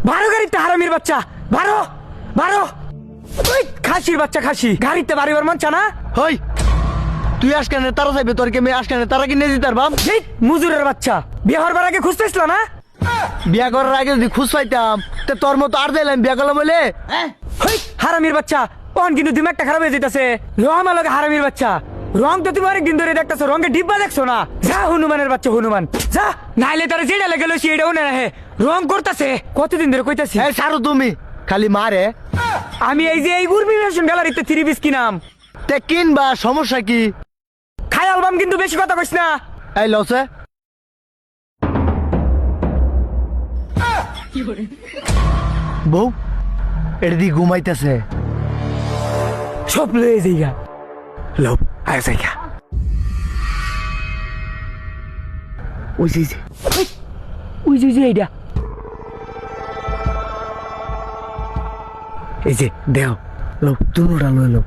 ভারো গাড়িতে হারামির বাচ্চা, ভারো ভারো। ওই খাসির বাচ্চা খাসি, গাড়িতে বাড়িবার মন চা না? হই তুই আজকানে তারা চাইবে তোর কে মেয়ে আজকানে তারা কিনে দিতার বাপ। এই মুজুরের বাচ্চা, বিয়ে হওয়ার আগে খুঁজতেছিল না? বিয়া করার আগে যদি খুশ পাইতাম তে তোর মতো আর দিলাম বিয়া করলাম বলে। হই হারামির বাচ্চা, অন কিন্তু দিমাগটা খারাপ হয়ে যেতেছে। রং আলোকে হারামির বাচ্চা, রং তো তুমি অনেকদিন ধরে দেখতেছো, রঙের ডিব্বা দেখছো না? যা হনুমানের বাচ্চা হনুমান যা, নাইলে তারা যেটা লেগে গেল সেটাও না হে রং করতেছে। কতদিন ধরে কইতাছি এই সারো তুমি খালি মারে। আমি এই যে এই উর্মি ফ্যাশন গ্যালারিতে 3 পিস কিনাম। তে কিনবা সমস্যা কি? খাই অ্যালবাম কিন্তু বেশি কথা কইস না। এই লসে বউ এটা দিয়ে ঘুমাইতেছে। সব লয়ে যাইগা, লব আয় যাইগা। ওই যে ওই যে এইটা, এই যে দেও লব দুনুরা লই লব।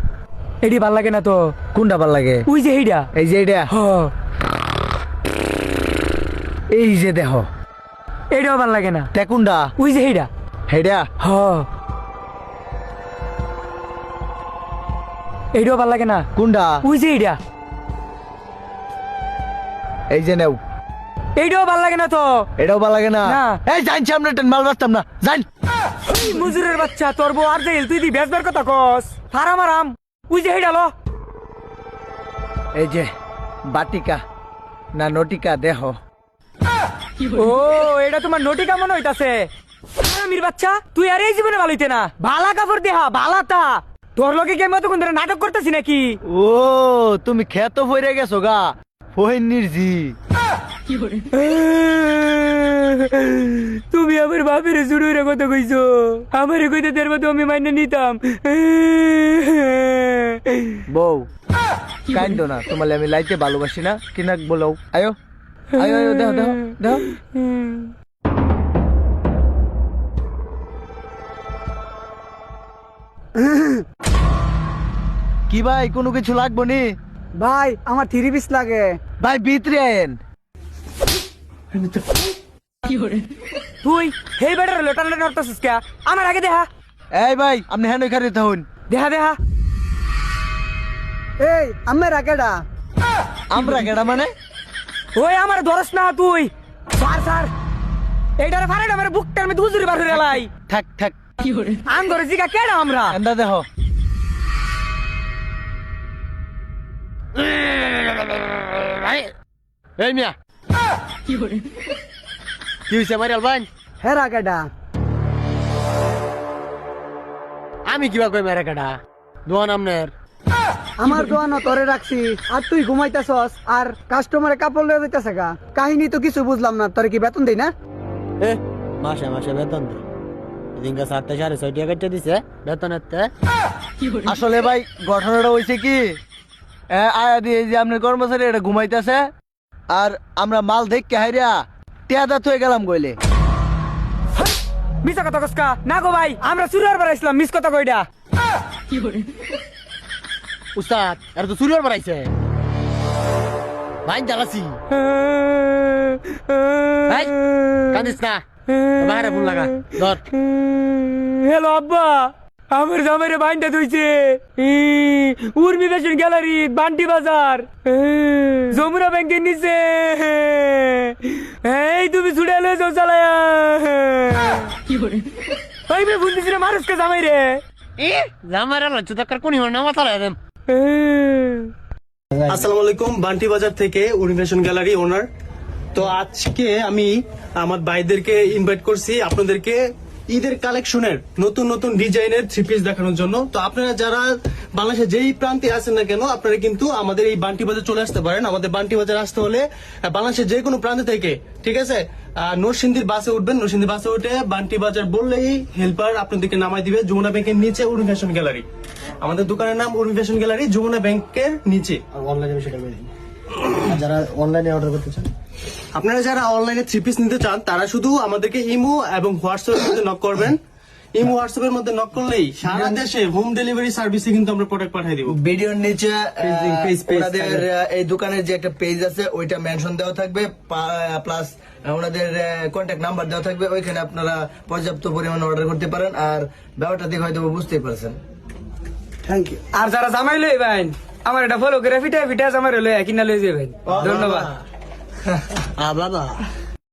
এডি ভাল লাগে না তো? কোনটা ভাল লাগে? ওই যে এইটা, এই যে এটা, হ এই যে দেহ এটাও ভাল লাগে না। তে কোনটা? ওই যে এইটা, হেডা হ এইটাও ভাল লাগে না। কোনটা? ওই যে এইটা, এই যে নেও এইটাও ভাল লাগে না তো। এটাও ভাল লাগে না। না। এই জানছি আমরা টেন মাল বাঁচতাম না জান। এই মুজুরের বাচ্চা, তোর বউ আর যাইল, তুই দি বেজবার কথা কস। হারাম আরাম। ওই যে এইটা লো, এই যে বাটিকা না নটিকা দেহ। ও এটা তোমার নটিকা মনে হইতাছে। হারামির বাচ্চা, তুই আর এই জীবনে ভালো হইতে না। ভালা কাপড় দেহা ভালাতা, তোর লগে কি আমি অতক্ষণ ধরে নাটক করতেছি নাকি? ও তুমি খেত ফইরে গেছো গা ফইনির জি। তুমি আমার বাপের জুড়ে কথা কইছো, আমার কইতে তোর মতো আমি মাইনে নিতাম। বউ কাইন্দ না, তোমালে আমি লাইতে ভালোবাসি না কিনা বলো। আয়ো আয়ো আয়ো দেহ দেহ দেহ। কি ভাই কোনো কিছু লাগবো নি? ভাই আমার 3 পিস লাগে। ভাই ভিতরে আয়েন। তুই হেই বেটার লোটান নড়তাছিস কে? আমার আগে দেহা এই ভাই আপনি হেন খারি থাকুন। দেহা দেহা। এই আমার রাকেডা আমরা কেডা মানে? ওই আমার ধরস না তুই। স্যার স্যার এইটারে ফাড়াইটা আমার বুকটার মধ্যে উজুরি বার হয়ে লাই। থাক থাক আম ধরে জিগা কেডা আমরা? এন্দা দেহ। এই মিয়া কি হইছে মারি আলবান? হে রাকেডা আমি কিবা কই মেরে কাটা দোয়ান আমনের। আমার দোয়ানো তোরে রাখছি আর তুই ঘুমাইতেছস আর কাস্টমারে কাপড় লয়ে যাইতেছে গা। কাহিনী তো কিছু বুঝলাম না, তোরে কি বেতন দেই না? এ মাসে মাসে বেতন দে। এদিনকে 7.6 টাকা কেটে দিছে বেতনেতে। আসলে ভাই ঘটনাটা হইছে কি, আয়া দিয়ে যে আপনার কর্মচারী এটা ঘুমাইতেছে আর আমরা মাল দেখে হাইরা টেয়াদা থয়ে গেলাম গইলে। মিছা কথা কসকা না গো ভাই, আমরা চুরিয়ার বাড়াইছিলাম। মিস কথা কইডা উস্তাদ আর তো চুরিয়ার বাড়াইছে ভাই জ্বালাছি। ভাই কাঁদিস না, বাইরে ফোন লাগা ধর। হ্যালো আব্বা, আমার জামাইরে বাইন্দা ধুইছে উর্মি ফ্যাশন গ্যালারি বান্টি বাজার যমুনা ব্যাংকের নিচে। এই তুমি ছুটে এলে যাও চালায়া। ওই মেয়ে ফোন দিছিল মানুষকে জামাইরে। জামাইরা লজ্জা দরকার কোনি হল না মাথা দেম। আসসালামু আলাইকুম, বান্টি বাজার থেকে উর্মি গ্যালারি ওনার। তো আজকে আমি আমার ভাইদেরকে ইনভাইট করছি আপনাদেরকে ঈদের কালেকশনের নতুন নতুন ডিজাইনের 3 পিস দেখানোর জন্য। তো আপনারা যারা বাংলাদেশের যেই প্রান্তে আছেন না কেন, আপনারা কিন্তু আমাদের এই বান্টি বাজার চলে আসতে পারেন। আমাদের বান্টি বাজার আসতে হলে বাংলাদেশের যে কোনো প্রান্ত থেকে, ঠিক আছে, নরসিংদীর বাসে উঠবেন। নরসিংদী বাসে উঠে বান্টি বাজার বললেই হেল্পার আপনাদেরকে নামাই দিবে যমুনা ব্যাংকের নিচে উর্মি ফ্যাশন গ্যালারি। আমাদের দোকানের নাম উর্মি ফ্যাশন গ্যালারি, যমুনা ব্যাংকের নিচে। অনলাইনে সেটা করে দিন। আর যারা অনলাইনে অর্ডার করতে চান, আপনারা যারা অনলাইনে 3 পিস নিতে চান তারা শুধু আমাদেরকে ইমো এবং হোয়াটসঅ্যাপের মধ্যে নক করবেন। ইমো হোয়াটসঅ্যাপের মধ্যে নক করলেই সারা দেশে হোম ডেলিভারি সার্ভিসে কিন্তু আমরা প্রোডাক্ট পাঠিয়ে দিব। ভিডিওর নিচে page ওনাদের এই দোকানের যে একটা পেজ আছে ওইটা মেনশন দেওয়া থাকবে, প্লাস ওনাদের কন্ট্যাক্ট নাম্বার দেওয়া থাকবে, ওইখানে আপনারা পর্যাপ্ত পরিমাণে অর্ডার করতে পারেন। আর ব্যাপারটা দেখে হয়তো বুঝতেই পারছেন। Thank you. আর যারা জামাই লই ভাই আমার এটা ফলো করে ফিটা ফিটা জামাই লই কিনা লই যাবেন। ধন্যবাদ। বাবা